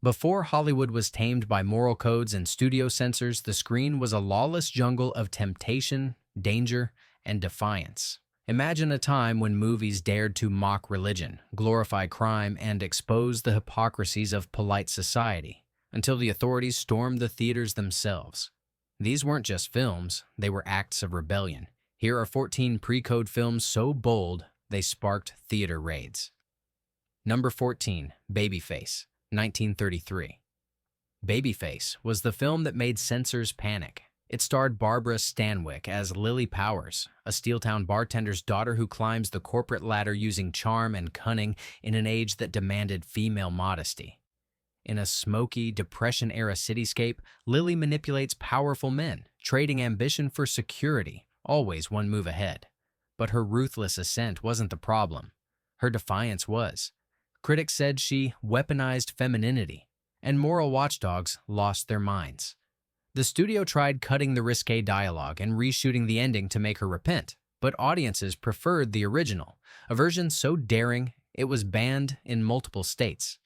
Before Hollywood was tamed by moral codes and studio censors, the screen was a lawless jungle of temptation, danger, and defiance. Imagine a time when movies dared to mock religion, glorify crime, and expose the hypocrisies of polite society, until the authorities stormed the theaters themselves. These weren't just films, they were acts of rebellion. Here are 14 pre-code films so bold, they sparked theater raids. Number 14, Babyface, 1933. Babyface was the film that made censors panic. It starred Barbara Stanwyck as Lily Powers, a Steeltown bartender's daughter who climbs the corporate ladder using charm and cunning in an age that demanded female modesty. In a smoky, Depression-era cityscape, Lily manipulates powerful men, trading ambition for security, always one move ahead. But her ruthless ascent wasn't the problem. Her defiance was. Critics said she weaponized femininity, and moral watchdogs lost their minds. The studio tried cutting the risque dialogue and reshooting the ending to make her repent, but audiences preferred the original, a version so daring it was banned in multiple states.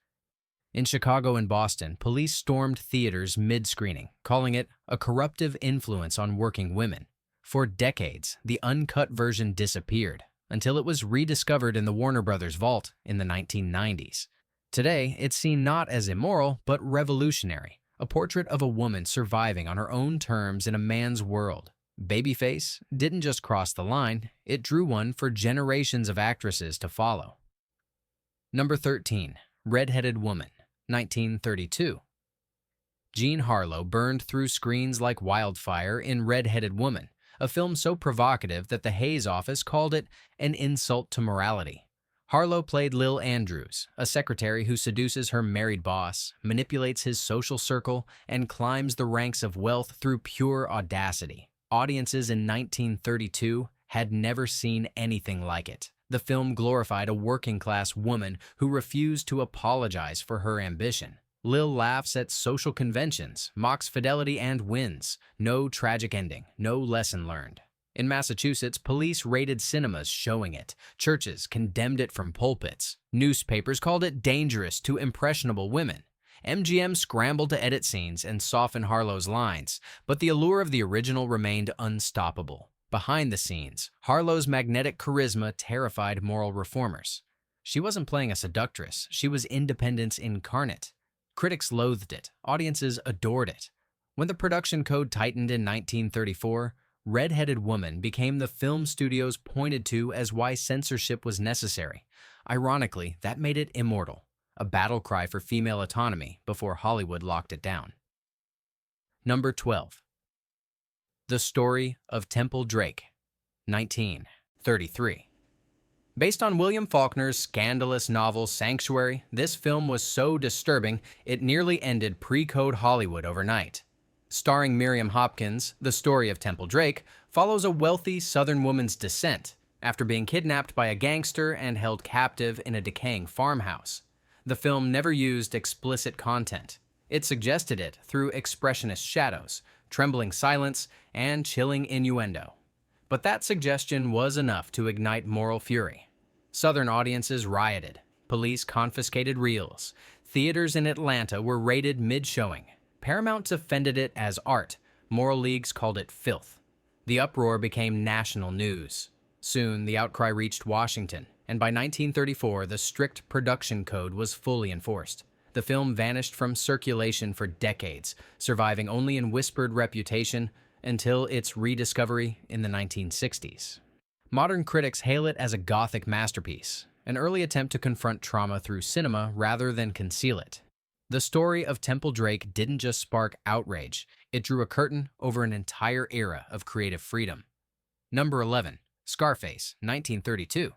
In Chicago and Boston, police stormed theaters mid-screening, calling it a corruptive influence on working women. For decades, the uncut version disappeared, until it was rediscovered in the Warner Brothers vault in the 1990s. Today, it's seen not as immoral, but revolutionary, a portrait of a woman surviving on her own terms in a man's world. Babyface didn't just cross the line, it drew one for generations of actresses to follow. Number 13, Red-Headed Woman, 1932. Jean Harlow burned through screens like wildfire in Red-Headed Woman, a film so provocative that the Hays office called it an insult to morality. Harlow played Lil Andrews, a secretary who seduces her married boss, manipulates his social circle, and climbs the ranks of wealth through pure audacity. Audiences in 1932 had never seen anything like it. The film glorified a working-class woman who refused to apologize for her ambition. Lil laughs at social conventions, mocks fidelity, and wins. No tragic ending, no lesson learned. In Massachusetts, police raided cinemas showing it. Churches condemned it from pulpits. Newspapers called it dangerous to impressionable women. MGM scrambled to edit scenes and soften Harlow's lines, but the allure of the original remained unstoppable. Behind the scenes, Harlow's magnetic charisma terrified moral reformers. She wasn't playing a seductress, she was independence incarnate. Critics loathed it, audiences adored it. When the production code tightened in 1934, Red-Headed Woman became the film studios pointed to as why censorship was necessary. Ironically, that made it immortal, a battle cry for female autonomy before Hollywood locked it down. Number 12. The Story of Temple Drake, 1933. Based on William Faulkner's scandalous novel Sanctuary, this film was so disturbing it nearly ended pre-code Hollywood overnight. Starring Miriam Hopkins, The Story of Temple Drake follows a wealthy Southern woman's descent after being kidnapped by a gangster and held captive in a decaying farmhouse. The film never used explicit content. It suggested it through expressionist shadows, trembling silence, and chilling innuendo. But that suggestion was enough to ignite moral fury. Southern audiences rioted. Police confiscated reels. Theaters in Atlanta were raided mid-showing. Paramount defended it as art. Moral leagues called it filth. The uproar became national news. Soon, the outcry reached Washington, and by 1934, the strict production code was fully enforced. The film vanished from circulation for decades, surviving only in whispered reputation until its rediscovery in the 1960s. Modern critics hail it as a Gothic masterpiece, an early attempt to confront trauma through cinema rather than conceal it. The Story of Temple Drake didn't just spark outrage, it drew a curtain over an entire era of creative freedom. Number 11. Scarface, 1932.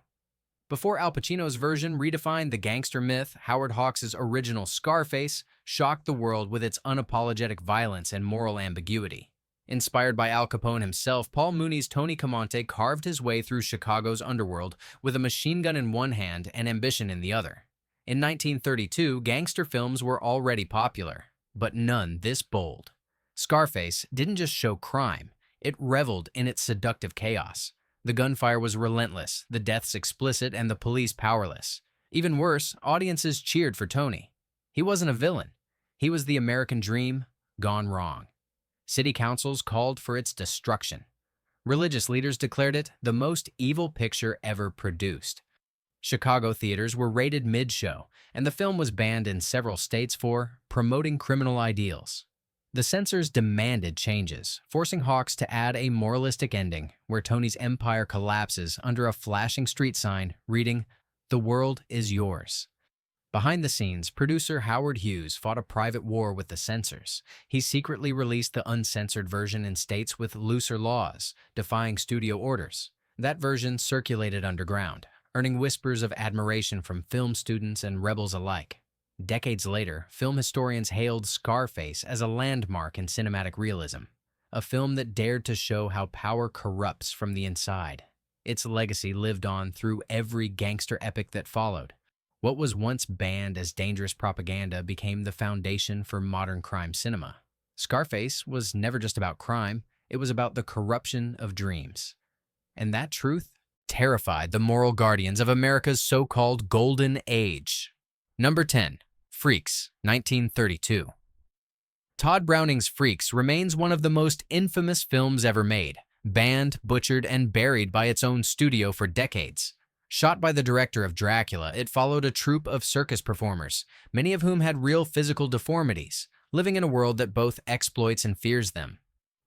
Before Al Pacino's version redefined the gangster myth, Howard Hawks' original Scarface shocked the world with its unapologetic violence and moral ambiguity. Inspired by Al Capone himself, Paul Mooney's Tony Camonte carved his way through Chicago's underworld with a machine gun in one hand and ambition in the other. In 1932, gangster films were already popular, but none this bold. Scarface didn't just show crime, it reveled in its seductive chaos. The gunfire was relentless, the deaths explicit, and the police powerless. Even worse, audiences cheered for Tony. He wasn't a villain. He was the American dream gone wrong. City councils called for its destruction. Religious leaders declared it the most evil picture ever produced. Chicago theaters were rated mid-show, and the film was banned in several states for promoting criminal ideals. The censors demanded changes, forcing Hawks to add a moralistic ending where Tony's empire collapses under a flashing street sign reading, "The world is yours." Behind the scenes, producer Howard Hughes fought a private war with the censors. He secretly released the uncensored version in states with looser laws, defying studio orders. That version circulated underground, earning whispers of admiration from film students and rebels alike. Decades later, film historians hailed Scarface as a landmark in cinematic realism, a film that dared to show how power corrupts from the inside. Its legacy lived on through every gangster epic that followed. What was once banned as dangerous propaganda became the foundation for modern crime cinema. Scarface was never just about crime, it was about the corruption of dreams. And that truth terrified the moral guardians of America's so-called golden age. Number 10. Freaks, 1932. Todd Browning's Freaks remains one of the most infamous films ever made, banned, butchered, and buried by its own studio for decades. Shot by the director of Dracula, it followed a troupe of circus performers, many of whom had real physical deformities, living in a world that both exploits and fears them.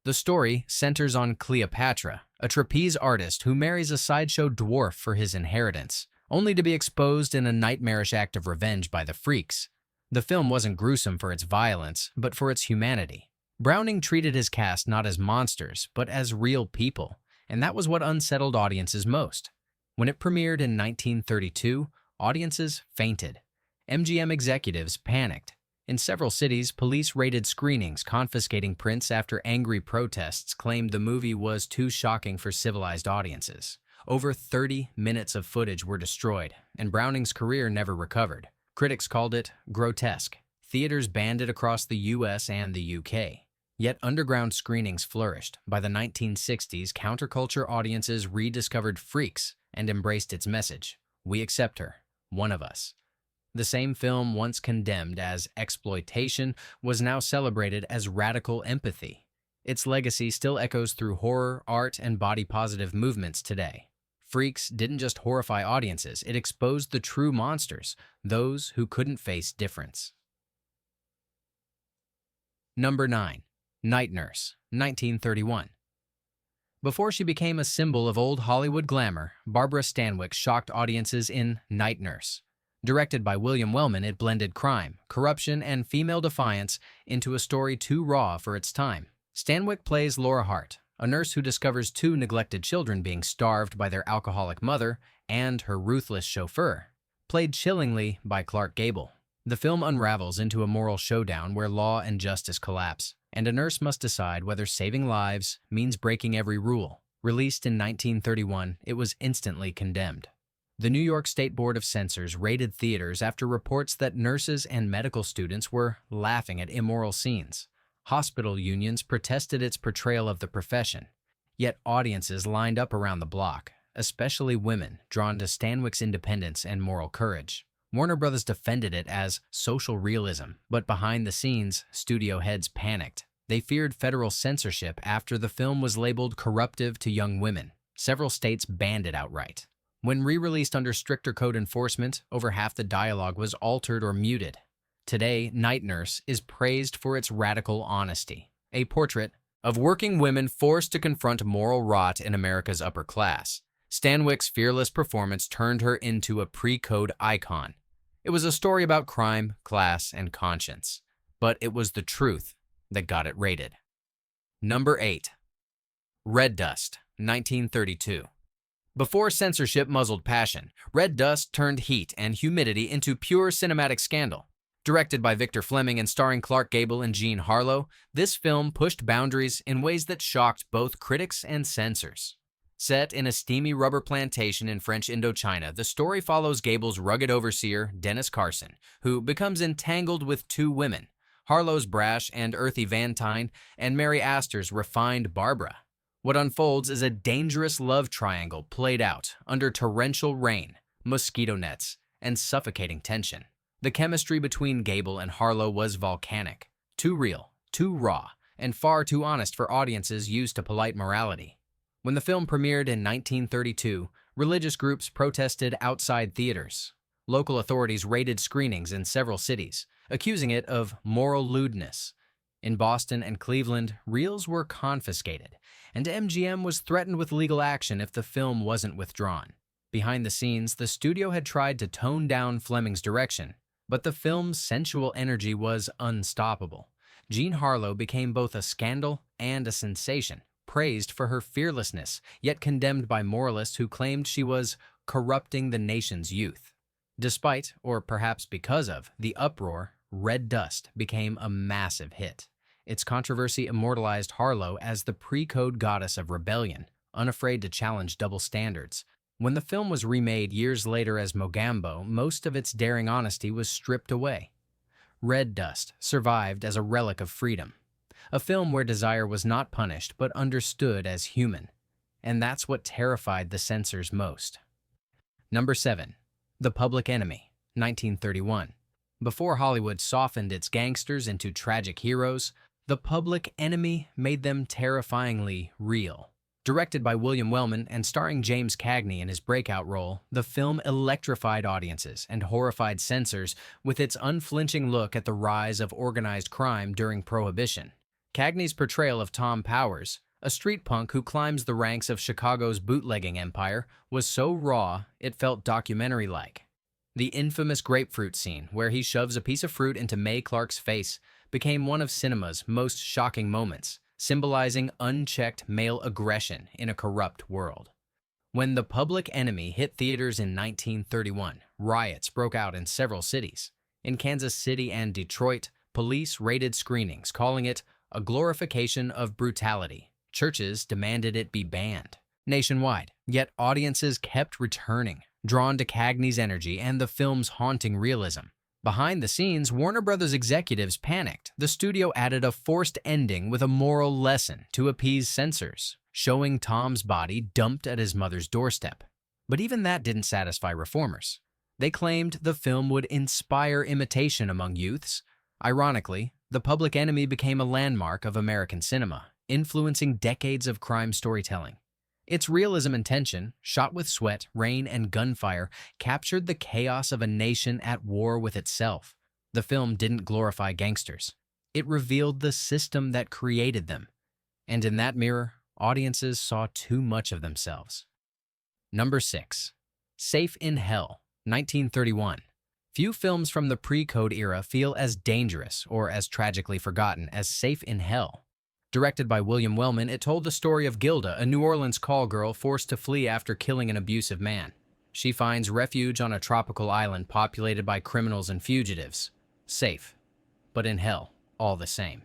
The story centers on Cleopatra, a trapeze artist who marries a sideshow dwarf for his inheritance, only to be exposed in a nightmarish act of revenge by the Freaks. The film wasn't gruesome for its violence, but for its humanity. Browning treated his cast not as monsters, but as real people, and that was what unsettled audiences most. When it premiered in 1932, audiences fainted. MGM executives panicked. In several cities, police raided screenings, confiscating prints after angry protests claimed the movie was too shocking for civilized audiences. Over 30 minutes of footage were destroyed, and Browning's career never recovered. Critics called it grotesque. Theaters banned it across the US and the UK. Yet underground screenings flourished. By the 1960s, counterculture audiences rediscovered Freaks and embraced its message. We accept her, one of us. The same film once condemned as exploitation was now celebrated as radical empathy. Its legacy still echoes through horror, art, and body-positive movements today. Freaks didn't just horrify audiences, it exposed the true monsters, those who couldn't face difference. Number 9. Night Nurse, 1931. Before she became a symbol of old Hollywood glamour, Barbara Stanwyck shocked audiences in Night Nurse. Directed by William Wellman, it blended crime, corruption, and female defiance into a story too raw for its time. Stanwyck plays Laura Hart, a nurse who discovers two neglected children being starved by their alcoholic mother and her ruthless chauffeur, played chillingly by Clark Gable. The film unravels into a moral showdown where law and justice collapse, and a nurse must decide whether saving lives means breaking every rule. Released in 1931, it was instantly condemned. The New York State Board of Censors raided theaters after reports that nurses and medical students were laughing at immoral scenes. Hospital unions protested its portrayal of the profession, yet audiences lined up around the block, especially women drawn to Stanwyck's independence and moral courage. Warner Brothers defended it as social realism, but behind the scenes, studio heads panicked. They feared federal censorship after the film was labeled corruptive to young women. Several states banned it outright. When re-released under stricter code enforcement, over half the dialogue was altered or muted. Today, Night Nurse is praised for its radical honesty, a portrait of working women forced to confront moral rot in America's upper class. Stanwyck's fearless performance turned her into a pre-code icon. It was a story about crime, class, and conscience, but it was the truth that got it rated. Number 8. Red Dust, 1932. Before censorship muzzled passion, Red Dust turned heat and humidity into pure cinematic scandal. Directed by Victor Fleming and starring Clark Gable and Jean Harlow, this film pushed boundaries in ways that shocked both critics and censors. Set in a steamy rubber plantation in French Indochina, the story follows Gable's rugged overseer, Dennis Carson, who becomes entangled with two women, Harlow's brash and earthy Vantine, and Mary Astor's refined Barbara. What unfolds is a dangerous love triangle played out under torrential rain, mosquito nets, and suffocating tension. The chemistry between Gable and Harlow was volcanic, too real, too raw, and far too honest for audiences used to polite morality. When the film premiered in 1932, religious groups protested outside theaters. Local authorities raided screenings in several cities, accusing it of moral lewdness. In Boston and Cleveland, reels were confiscated, and MGM was threatened with legal action if the film wasn't withdrawn. Behind the scenes, the studio had tried to tone down Fleming's direction, but the film's sensual energy was unstoppable. Jean Harlow became both a scandal and a sensation, praised for her fearlessness, yet condemned by moralists who claimed she was corrupting the nation's youth. Despite, or perhaps because of, the uproar, Red Dust became a massive hit. Its controversy immortalized Harlow as the pre-code goddess of rebellion, unafraid to challenge double standards. When the film was remade years later as Mogambo, most of its daring honesty was stripped away. Red Dust survived as a relic of freedom, a film where desire was not punished but understood as human. And that's what terrified the censors most. Number 7. The Public Enemy, 1931. Before Hollywood softened its gangsters into tragic heroes, The Public Enemy made them terrifyingly real. Directed by William Wellman and starring James Cagney in his breakout role, the film electrified audiences and horrified censors with its unflinching look at the rise of organized crime during Prohibition. Cagney's portrayal of Tom Powers, a street punk who climbs the ranks of Chicago's bootlegging empire, was so raw it felt documentary-like. The infamous grapefruit scene, where he shoves a piece of fruit into Mae Clarke's face, became one of cinema's most shocking moments, symbolizing unchecked male aggression in a corrupt world. When The Public Enemy hit theaters in 1931, riots broke out in several cities. In Kansas City and Detroit, police raided screenings, calling it a glorification of brutality. Churches demanded it be banned. Nationwide, yet audiences kept returning, drawn to Cagney's energy and the film's haunting realism. Behind the scenes, Warner Brothers executives panicked. The studio added a forced ending with a moral lesson to appease censors, showing Tom's body dumped at his mother's doorstep. But even that didn't satisfy reformers. They claimed the film would inspire imitation among youths. Ironically, The Public Enemy became a landmark of American cinema, influencing decades of crime storytelling. Its realism and tension, shot with sweat, rain, and gunfire, captured the chaos of a nation at war with itself. The film didn't glorify gangsters. It revealed the system that created them. And in that mirror, audiences saw too much of themselves. Number 6. Safe in Hell, 1931. Few films from the pre-code era feel as dangerous or as tragically forgotten as Safe in Hell. Directed by William Wellman, it told the story of Gilda, a New Orleans call girl forced to flee after killing an abusive man. She finds refuge on a tropical island populated by criminals and fugitives. Safe, but in hell, all the same.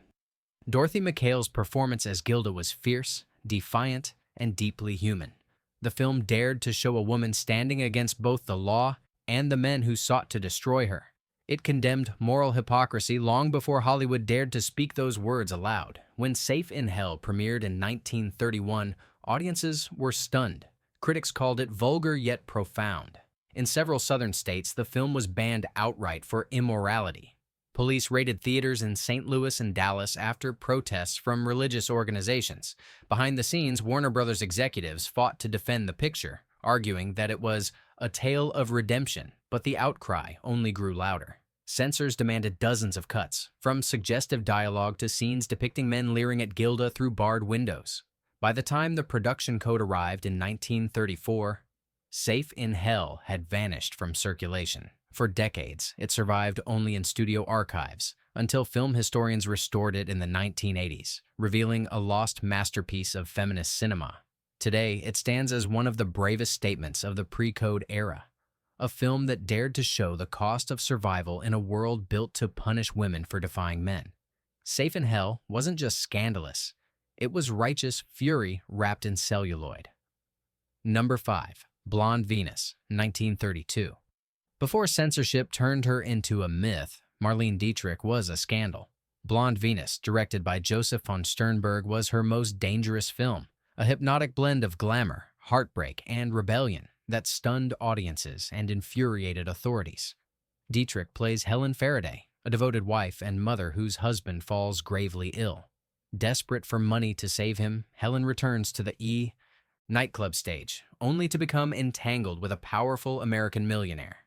Dorothy McHale's performance as Gilda was fierce, defiant, and deeply human. The film dared to show a woman standing against both the law and the men who sought to destroy her. It condemned moral hypocrisy long before Hollywood dared to speak those words aloud. When Safe in Hell premiered in 1931, audiences were stunned. Critics called it vulgar yet profound. In several southern states, the film was banned outright for immorality. Police raided theaters in St. Louis and Dallas after protests from religious organizations. Behind the scenes, Warner Brothers executives fought to defend the picture, arguing that it was a tale of redemption, but the outcry only grew louder. Censors demanded dozens of cuts, from suggestive dialogue to scenes depicting men leering at Gilda through barred windows. By the time the production code arrived in 1934, Safe in Hell had vanished from circulation. For decades, it survived only in studio archives, until film historians restored it in the 1980s, revealing a lost masterpiece of feminist cinema. Today, it stands as one of the bravest statements of the pre-code era. A film that dared to show the cost of survival in a world built to punish women for defying men. Safe in Hell wasn't just scandalous. It was righteous fury wrapped in celluloid. Number 5. Blonde Venus, 1932. Before censorship turned her into a myth, Marlene Dietrich was a scandal. Blonde Venus, directed by Joseph von Sternberg, was her most dangerous film, a hypnotic blend of glamour, heartbreak, and rebellion that stunned audiences and infuriated authorities. Dietrich plays Helen Faraday, a devoted wife and mother whose husband falls gravely ill. Desperate for money to save him, Helen returns to the nightclub stage, only to become entangled with a powerful American millionaire.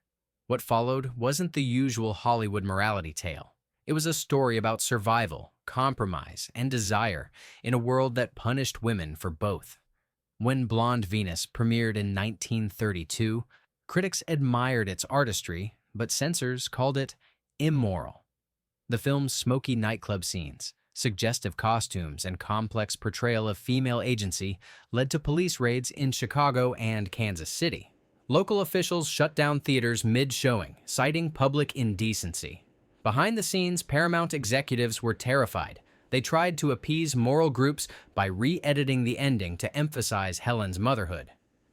What followed wasn't the usual Hollywood morality tale. It was a story about survival, compromise, and desire in a world that punished women for both. When Blonde Venus premiered in 1932, critics admired its artistry, but censors called it immoral. The film's smoky nightclub scenes, suggestive costumes, and complex portrayal of female agency led to police raids in Chicago and Kansas City. Local officials shut down theaters mid-showing, citing public indecency. Behind the scenes, Paramount executives were terrified. They tried to appease moral groups by re-editing the ending to emphasize Helen's motherhood.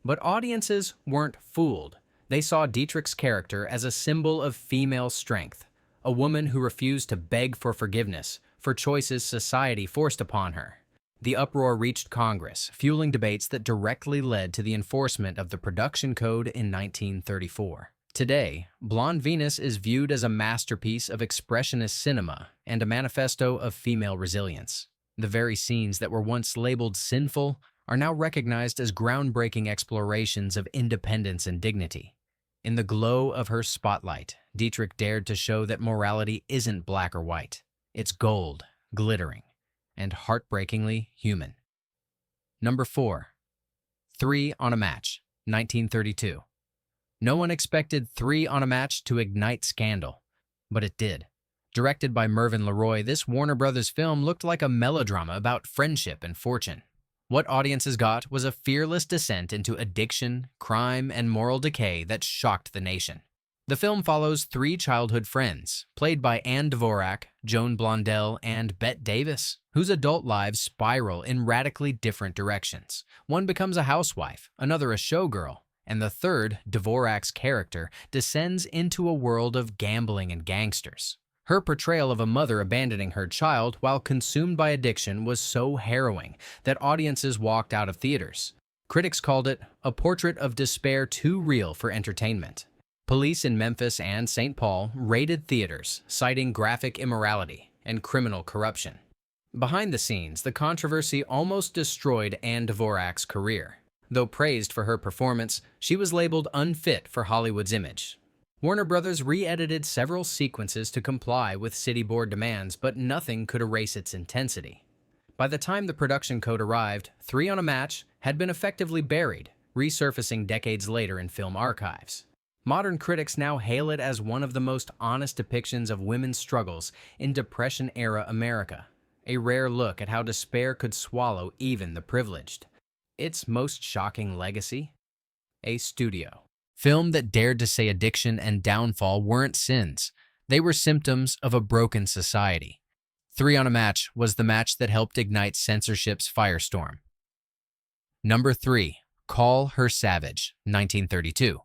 But audiences weren't fooled. They saw Dietrich's character as a symbol of female strength, a woman who refused to beg for forgiveness for choices society forced upon her. The uproar reached Congress, fueling debates that directly led to the enforcement of the Production Code in 1934. Today, Blonde Venus is viewed as a masterpiece of expressionist cinema and a manifesto of female resilience. The very scenes that were once labeled sinful are now recognized as groundbreaking explorations of independence and dignity. In the glow of her spotlight, Dietrich dared to show that morality isn't black or white. It's gold, glittering, and heartbreakingly human. Number 4. 3 on a Match, 1932. No one expected 3 on a Match to ignite scandal, but it did. Directed by Mervyn LeRoy, this Warner Brothers film looked like a melodrama about friendship and fortune. What audiences got was a fearless descent into addiction, crime, and moral decay that shocked the nation. The film follows 3 childhood friends, played by Ann Dvorak, Joan Blondell, and Bette Davis, whose adult lives spiral in radically different directions. One becomes a housewife, another a showgirl, and the third, Dvorak's character, descends into a world of gambling and gangsters. Her portrayal of a mother abandoning her child while consumed by addiction was so harrowing that audiences walked out of theaters. Critics called it a portrait of despair too real for entertainment. Police in Memphis and St. Paul raided theaters, citing graphic immorality and criminal corruption. Behind the scenes, the controversy almost destroyed Ann Dvorak's career. Though praised for her performance, she was labeled unfit for Hollywood's image. Warner Brothers re-edited several sequences to comply with city board demands, but nothing could erase its intensity. By the time the production code arrived, 3 on a Match had been effectively buried, resurfacing decades later in film archives. Modern critics now hail it as one of the most honest depictions of women's struggles in Depression-era America, a rare look at how despair could swallow even the privileged. Its most shocking legacy? A studio film that dared to say addiction and downfall weren't sins. They were symptoms of a broken society. 3 on a Match was the match that helped ignite censorship's firestorm. Number 3. Call Her Savage, 1932.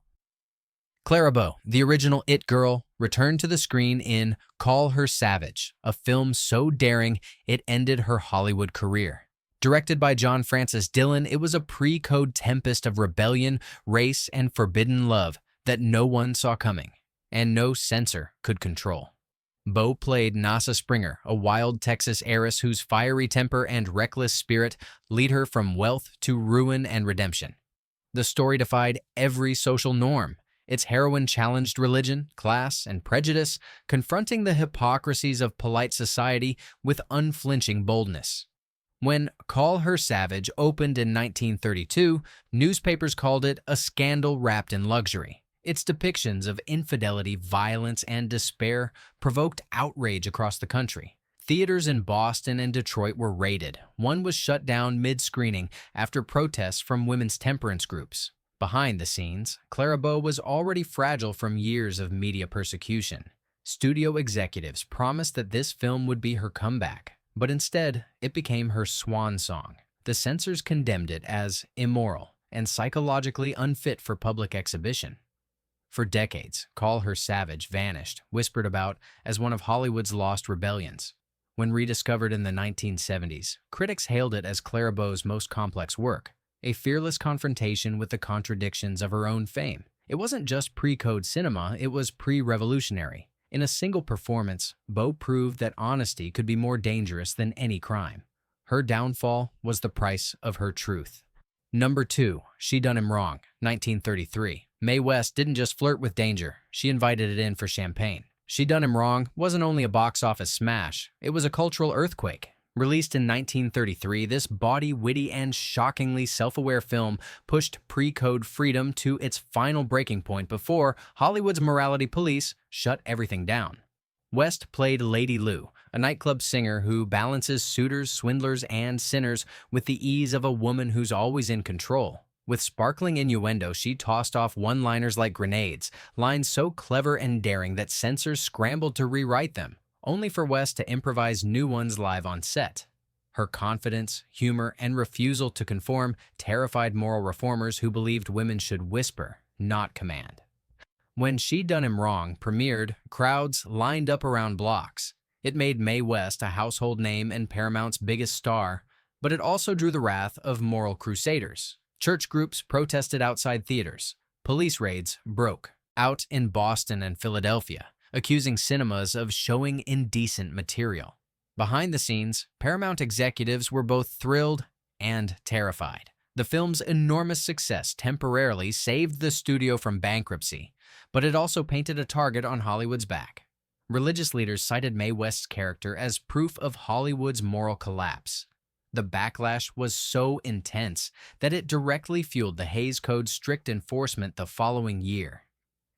Clara Bow, the original It Girl, returned to the screen in Call Her Savage, a film so daring it ended her Hollywood career. Directed by John Francis Dillon, it was a pre-code tempest of rebellion, race, and forbidden love that no one saw coming, and no censor could control. Bow played Nasa Springer, a wild Texas heiress whose fiery temper and reckless spirit lead her from wealth to ruin and redemption. The story defied every social norm. Its heroine challenged religion, class, and prejudice, confronting the hypocrisies of polite society with unflinching boldness. When Call Her Savage opened in 1932, newspapers called it a scandal wrapped in luxury. Its depictions of infidelity, violence, and despair provoked outrage across the country. Theaters in Boston and Detroit were raided. One was shut down mid-screening after protests from women's temperance groups. Behind the scenes, Clara Bow was already fragile from years of media persecution. Studio executives promised that this film would be her comeback, but instead, it became her swan song. The censors condemned it as immoral and psychologically unfit for public exhibition. For decades, Call Her Savage vanished, whispered about as one of Hollywood's lost rebellions. When rediscovered in the 1970s, critics hailed it as Clara Bow's most complex work, a fearless confrontation with the contradictions of her own fame. It wasn't just pre-code cinema, it was pre-revolutionary. In a single performance, Bo proved that honesty could be more dangerous than any crime. Her downfall was the price of her truth. Number 2, She Done Him Wrong, 1933. Mae West didn't just flirt with danger, she invited it in for champagne. She Done Him Wrong wasn't only a box office smash, it was a cultural earthquake. Released in 1933, this bawdy, witty, and shockingly self-aware film pushed pre-code freedom to its final breaking point before Hollywood's morality police shut everything down. West played Lady Lou, a nightclub singer who balances suitors, swindlers, and sinners with the ease of a woman who's always in control. With sparkling innuendo, she tossed off one-liners like grenades, lines so clever and daring that censors scrambled to rewrite them, only for West to improvise new ones live on set. Her confidence, humor, and refusal to conform terrified moral reformers who believed women should whisper, not command. When She Done Him Wrong premiered, crowds lined up around blocks. It made Mae West a household name and Paramount's biggest star, but it also drew the wrath of moral crusaders. Church groups protested outside theaters. Police raids broke out in Boston and Philadelphia, accusing cinemas of showing indecent material. Behind the scenes, Paramount executives were both thrilled and terrified. The film's enormous success temporarily saved the studio from bankruptcy, but it also painted a target on Hollywood's back. Religious leaders cited Mae West's character as proof of Hollywood's moral collapse. The backlash was so intense that it directly fueled the Hays Code's strict enforcement the following year.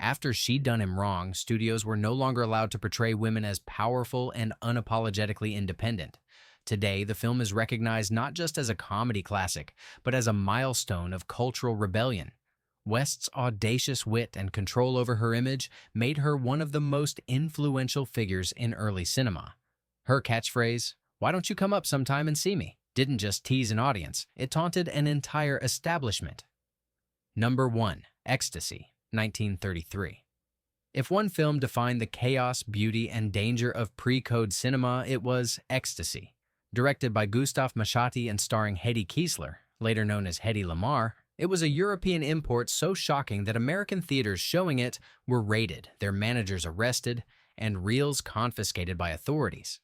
After She Done Him Wrong, studios were no longer allowed to portray women as powerful and unapologetically independent. Today, the film is recognized not just as a comedy classic, but as a milestone of cultural rebellion. West's audacious wit and control over her image made her one of the most influential figures in early cinema. Her catchphrase, "Why don't you come up sometime and see me?" didn't just tease an audience, it taunted an entire establishment. Number 1, Ecstasy, 1933. If one film defined the chaos, beauty, and danger of pre-code cinema, it was Ecstasy. Directed by Gustav Machati and starring Hedy Kiesler, later known as Hedy Lamarr, it was a European import so shocking that American theaters showing it were raided, their managers arrested, and reels confiscated by authorities.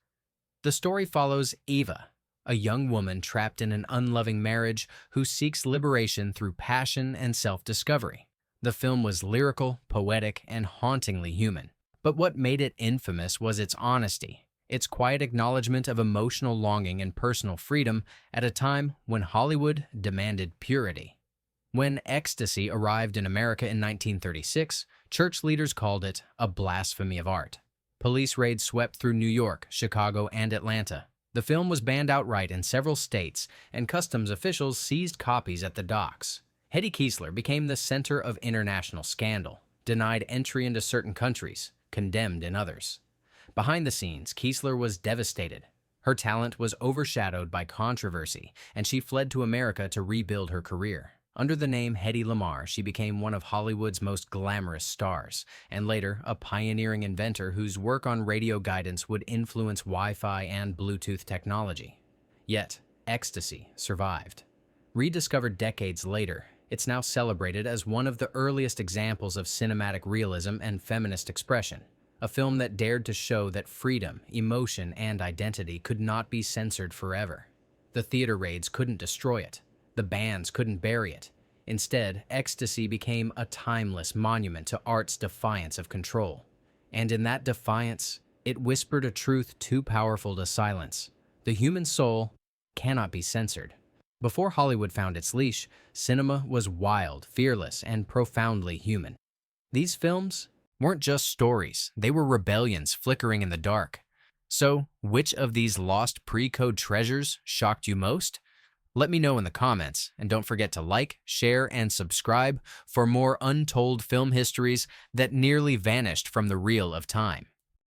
The story follows Eva, a young woman trapped in an unloving marriage who seeks liberation through passion and self-discovery. The film was lyrical, poetic, and hauntingly human. But what made it infamous was its honesty, its quiet acknowledgement of emotional longing and personal freedom at a time when Hollywood demanded purity. When Ecstasy arrived in America in 1936, church leaders called it a blasphemy of art. Police raids swept through New York, Chicago, and Atlanta. The film was banned outright in several states, and customs officials seized copies at the docks. Hedy Kiesler became the center of international scandal, denied entry into certain countries, condemned in others. Behind the scenes, Kiesler was devastated. Her talent was overshadowed by controversy, and she fled to America to rebuild her career. Under the name Hedy Lamarr, she became one of Hollywood's most glamorous stars, and later a pioneering inventor whose work on radio guidance would influence Wi-Fi and Bluetooth technology. Yet, Ecstasy survived. Rediscovered decades later, it's now celebrated as one of the earliest examples of cinematic realism and feminist expression, a film that dared to show that freedom, emotion, and identity could not be censored forever. The theater raids couldn't destroy it. The bans couldn't bury it. Instead, Ecstasy became a timeless monument to art's defiance of control. And in that defiance, it whispered a truth too powerful to silence. The human soul cannot be censored. Before Hollywood found its leash, cinema was wild, fearless, and profoundly human. These films weren't just stories, they were rebellions flickering in the dark. So, which of these lost pre-code treasures shocked you most? Let me know in the comments, and don't forget to like, share, and subscribe for more untold film histories that nearly vanished from the reel of time.